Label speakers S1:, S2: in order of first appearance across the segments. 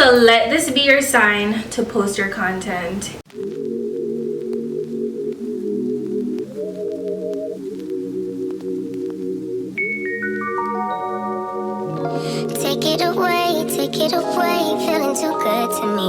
S1: So let this be your sign to post your content.
S2: Take it away, feeling too good to me,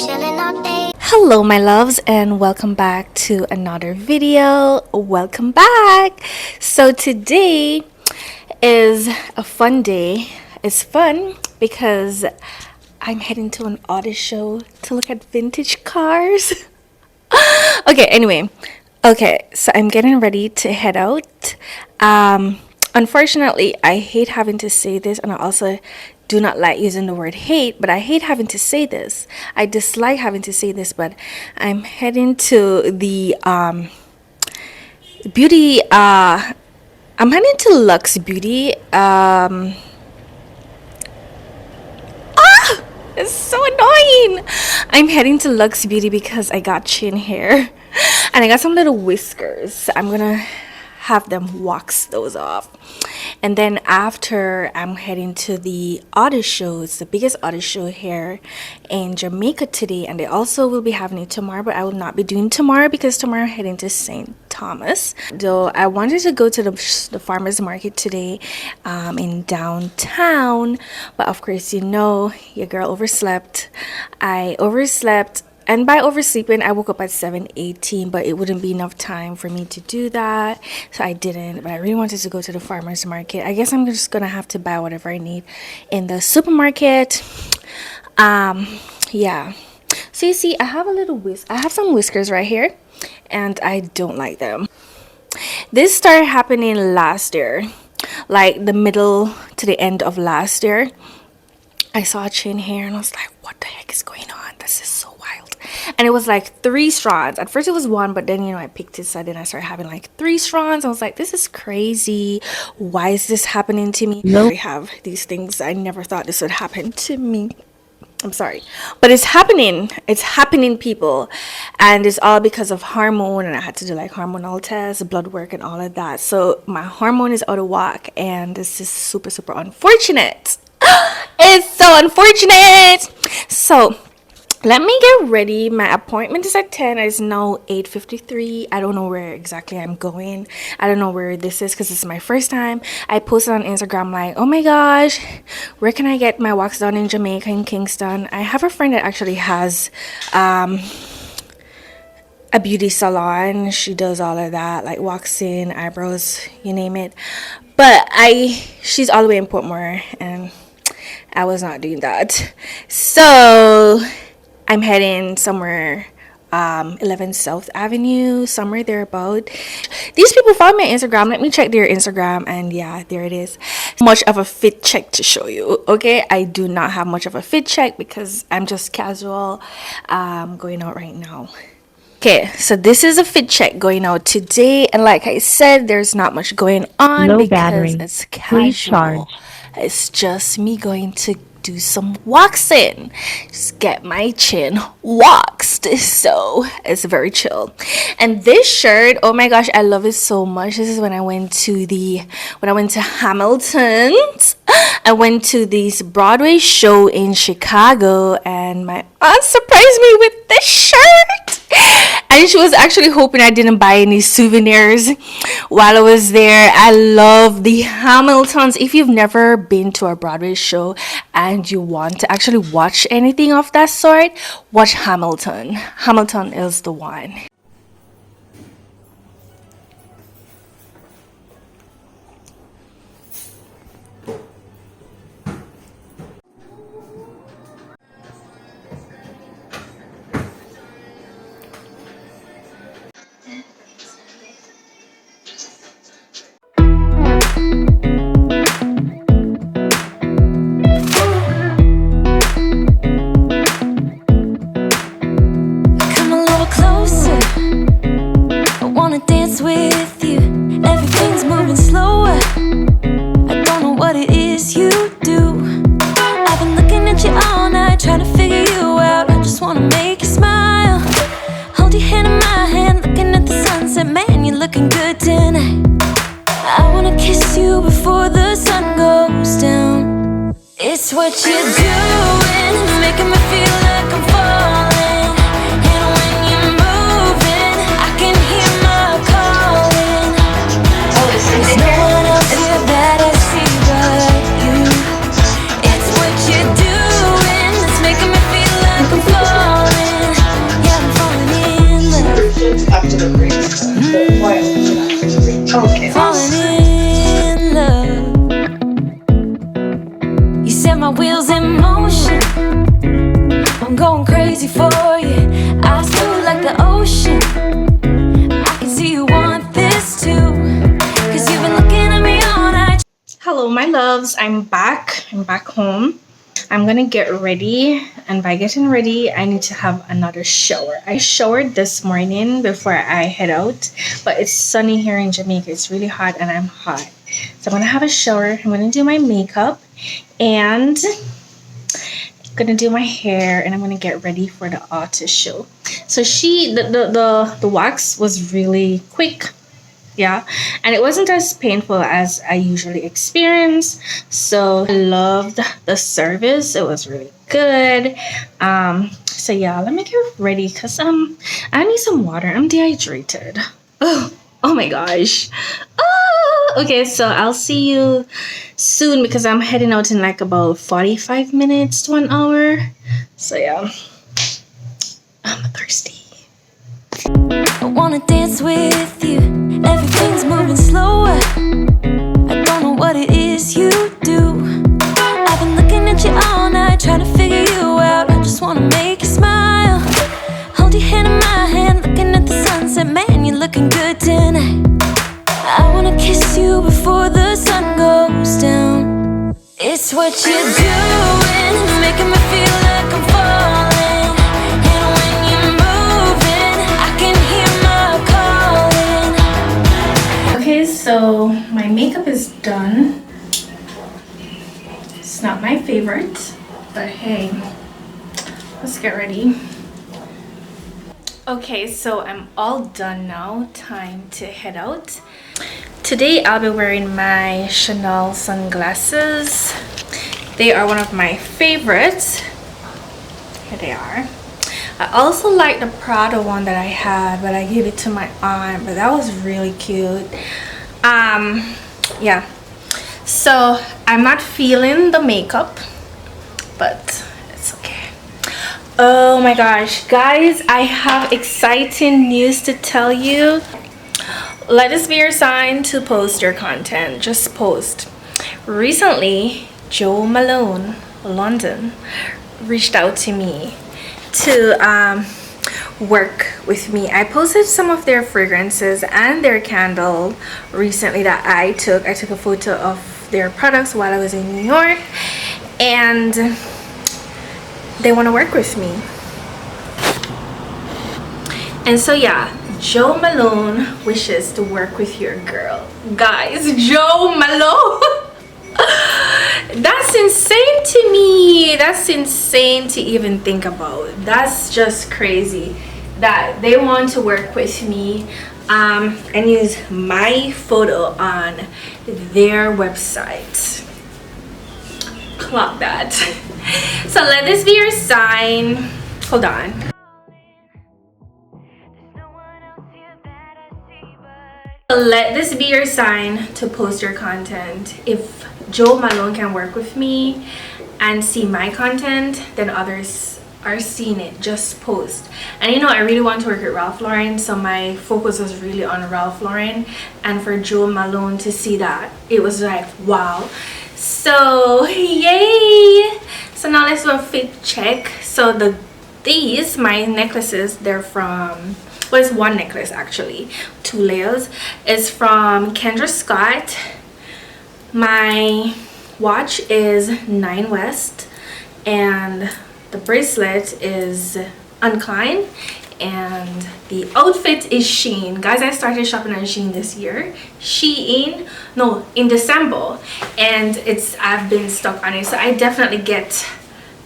S2: chilling all day.
S1: Hello my loves, and welcome back to another video. Welcome back. So today is a fun day. It's fun because I'm heading to an auto show to look at vintage cars. Okay, so I'm getting ready to head out. Unfortunately, I hate having to say this, and I also do not like using the word hate, but I hate having to say this. I dislike having to say this, but I'm heading to the beauty, I'm heading to Luxe Beauty. It's so annoying. I'm heading to Luxe Beauty because I got chin hair and I got some little whiskers. I'm gonna have them wax those off, and then after I'm heading to the auto show. It's the biggest auto show here in Jamaica today, and they also will be having it tomorrow, but I will not be doing tomorrow because tomorrow I'm heading to St. Thomas. Though I wanted to go to the farmers market today in downtown, but of course, you know, your girl overslept. I overslept, and by oversleeping I woke up at 7:18, but it wouldn't be enough time for me to do that, so I didn't. But I really wanted to go to the farmers market. I guess I'm just gonna have to buy whatever I need in the supermarket. Yeah, so you see, I have some whiskers right here, and I don't like them. This started happening last year, like the middle to the end of last year. I saw chin hair and I was like, what the heck is going on? This is so wild. And it was like 3 strands. At first it was 1, but then, you know, I picked it, so then I started having like 3 strands. I was like, this is crazy. Why is this happening to me? I have these things. I never thought this would happen to me. I'm sorry, but it's happening. It's happening, people, and it's all because of hormone. And I had to do like hormonal tests, blood work, and all of that. So my hormone is out of whack, and this is super unfortunate. It's so unfortunate. So let me get ready. My appointment is at 10. It's now 8:53. I don't know where exactly I'm going. I don't know where this is because it's my first time. I posted on Instagram like, oh my gosh, where can I get my wax done in Jamaica, in Kingston? I have a friend that actually has a beauty salon. She does all of that, like waxing, eyebrows, you name it. But she's all the way in Portmore, and I was not doing that. So I'm heading somewhere 11 South Avenue, somewhere thereabout. These people follow me on Instagram. Let me check their Instagram, and yeah, there it is. Much of a fit check to show you. Okay, I do not have much of a fit check because I'm just casual going out right now. Okay, so this is a fit check going out today, and like I said, there's not much going on
S3: Low
S1: because
S3: battery.
S1: it's casual.
S3: Please charge.
S1: It's just me going to do some waxing, just get my chin waxed. So it's very chill. And this shirt, oh my gosh, I love it so much. This is when I went to Hamilton's. I went to this Broadway show in Chicago, and my aunt surprised me with this shirt. And she was actually hoping I didn't buy any souvenirs while I was there. I love the Hamiltons. If you've never been to a Broadway show and you want to actually watch anything of that sort, watch Hamilton. Hamilton is the one.
S2: looking good tonight. I wanna kiss you before the sun goes down. It's what you're doing.
S3: crazy for you. I feel like the ocean. I can see you want this too, 'cause you've been looking at me all night.
S1: Hello, my loves. I'm back home. I'm gonna get ready, and by getting ready I need to have another shower. I showered this morning before I head out, but it's sunny here in Jamaica. It's really hot and I'm hot, so I'm gonna have a shower. I'm gonna do my makeup and gonna do my hair, and I'm gonna get ready for the artist show. So the wax was really quick, yeah, and it wasn't as painful as I usually experience. So I loved the service. It was really good. So yeah, let me get ready because I need some water. I'm dehydrated. Oh my gosh. Okay, so I'll see you soon because I'm heading out in like about 45 minutes to an hour. So yeah, I'm thirsty.
S3: I wanna dance with you. Everything's moving slower. I don't know what it is you do. I've been looking at you all night, trying to figure you out. I just wanna make you smile. Hold your hand in my hand, looking at the sunset. Man, you're looking good tonight. I wanna kiss you before the sun goes down. It's what you're doing, making me feel like I'm falling. And when you're moving, I can hear my calling.
S1: Okay, so my makeup is done. It's not my favorite, but hey, let's get ready. Okay, so I'm all done now. Time to head out. Today I'll be wearing my Chanel sunglasses. They are one of my favorites. Here they are. I also like the Prada one that I had, but I gave it to my aunt, but that was really cute. Yeah, so I'm not feeling the makeup, but it's okay. Oh my gosh, guys, I have exciting news to tell you. Let this be your sign to post your content. Just post. Recently, Malone London reached out to me to work with me. I posted some of their fragrances and their candle recently that I took a photo of their products while I was in New York, and they want to work with me. And so yeah, Joe Malone wishes to work with your girl. Guys, Joe Malone. That's insane to me. That's insane to even think about. That's just crazy that they want to work with me and use my photo on their website. Clock that. So let this be your sign. Hold on. Let this be your sign to post your content. If Joe Malone can work with me and see my content, then others are seeing it. Just post. And you know, I really want to work with Ralph Lauren, so my focus was really on Ralph Lauren, and for Joe Malone to see that, it was like wow. So yay. So now let's do a fit check. So these my necklaces, they're from, well, it's one necklace actually, 2 layers, is from Kendra Scott. My watch is 9 West, and the bracelet is Uncline, and the outfit is Shein. Guys, I started shopping on Shein this year. In December, and I've been stuck on it, so I definitely get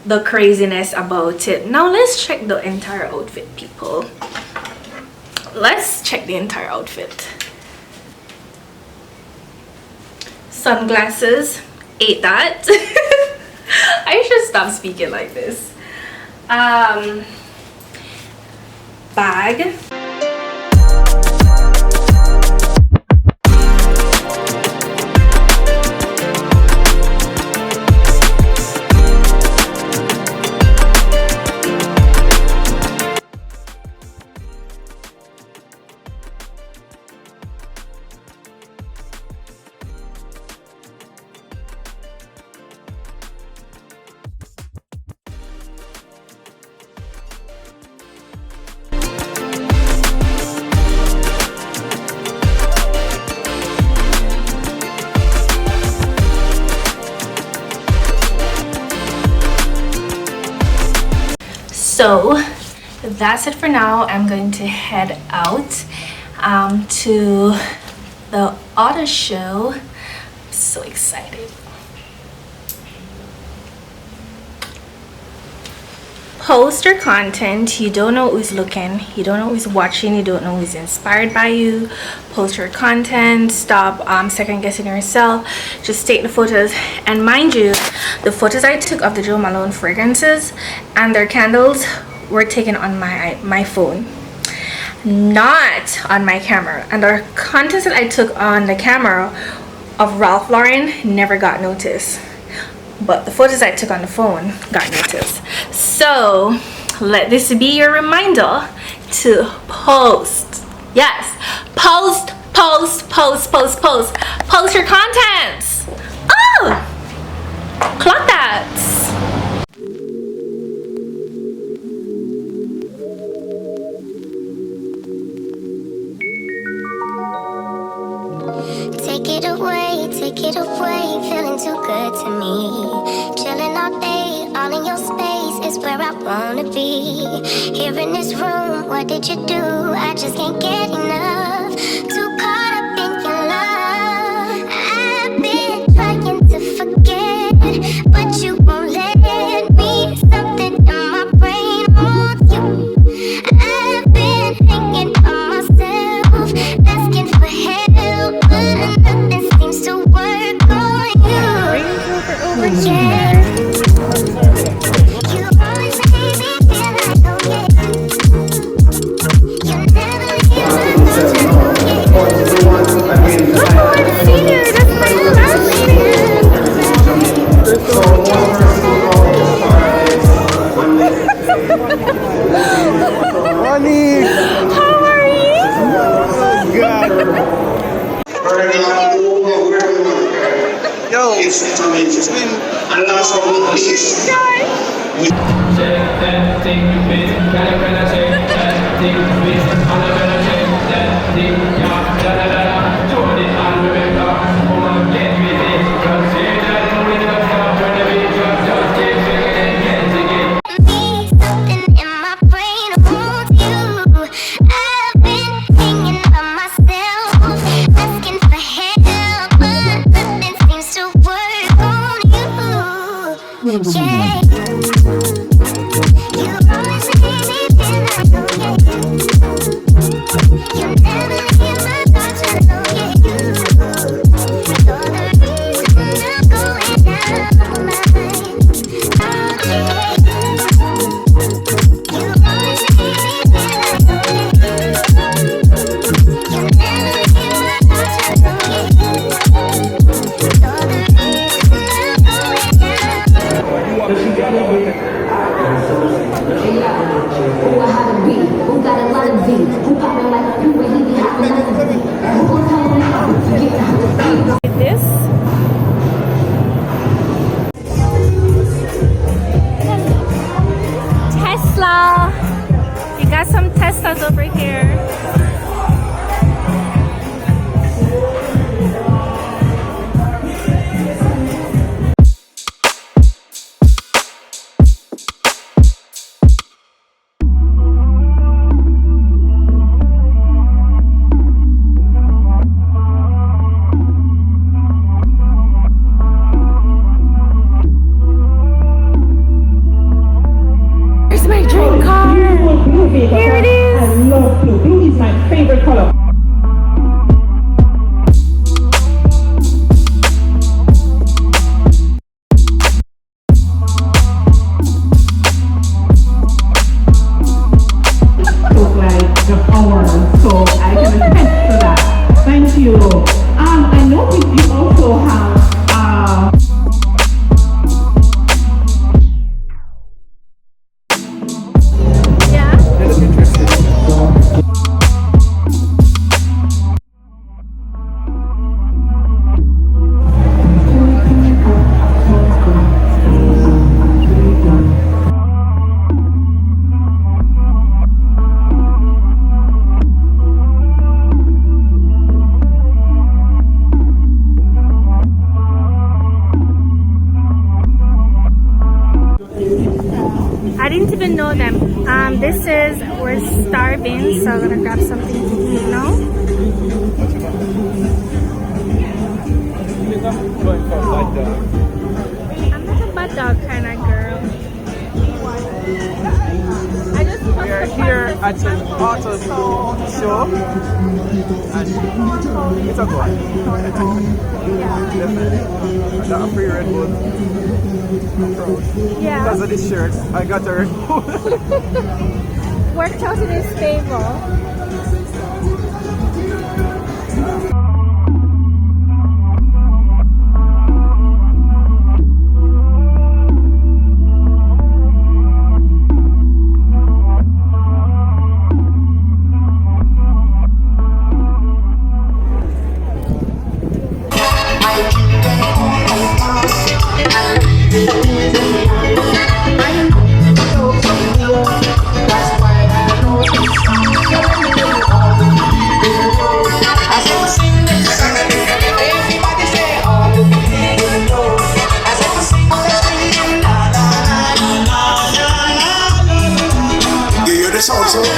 S1: the craziness about it. Now let's check the entire outfit, people. Let's check the entire outfit. Sunglasses, ate that. I should stop speaking like this. Bag. So that's it for now. I'm going to head out to the auto show. I'm so excited. Post your content. You don't know who's looking, you don't know who's watching, you don't know who's inspired by you. Post your content. Stop second guessing yourself. Just take the photos. And mind you, the photos I took of the Joe Malone fragrances and their candles were taken on my phone, not on my camera. And our content that I took on the camera of Ralph Lauren never got noticed, but the photos I took on the phone got noticed. So let this be your reminder to post. Yes, post your contents. Oh, clock that.
S2: Take it away, feeling too good to me. Chilling all day, all in your space is where I wanna be. Here in this room, what did you do? I just can't get enough. Too caught up in your love. I've been trying to forget, but you won't let me. Something in my brain wants you. I've been hanging on myself, asking for help, but nothing seems to work on you. Yeah. You always make me feel like, oh yeah. You never leave my thoughts alone, yeah. Oh, I've seen you. That's my last
S4: Honey!
S1: How are you?
S4: God! Yo, it's been a last couple of weeks.
S2: Something in my brain wants you. I've been hanging by myself, asking for help, but nothing seems to work on you. Yeah. You always make me feel like, oh yeah. You never leave my thoughts alone, yeah. You're the reason I'm going down my mind. Oh yeah. You always make me feel like, oh yeah. You never leave my thoughts alone, yeah. You're the reason I'm going down.
S1: This Tesla. You got some Teslas over here. Here's my dream car. Here it is.
S5: I love blue. Blue is my favorite color. Took like the hour, so I can attest to that. Thank you. I noticed you also have
S1: Yeah.
S4: They look interesting.
S1: I didn't even know them. This is we're starving, so I'm gonna grab something to eat now. I'm not a bad dog kind of girl. I just want
S6: We are
S1: to
S6: here at the auto show and it's a good. Definitely. I got a free Red Bull. I'm proud.
S1: Yeah.
S6: Because of this shirt, I got a Red Bull.
S1: Worked out in his favor. I thought it was real.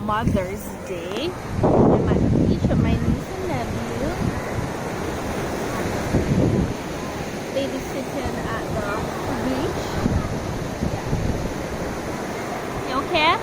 S1: Mother's Day. I'm at the beach with my niece and nephew. Babysitting at the beach. Yeah. You okay?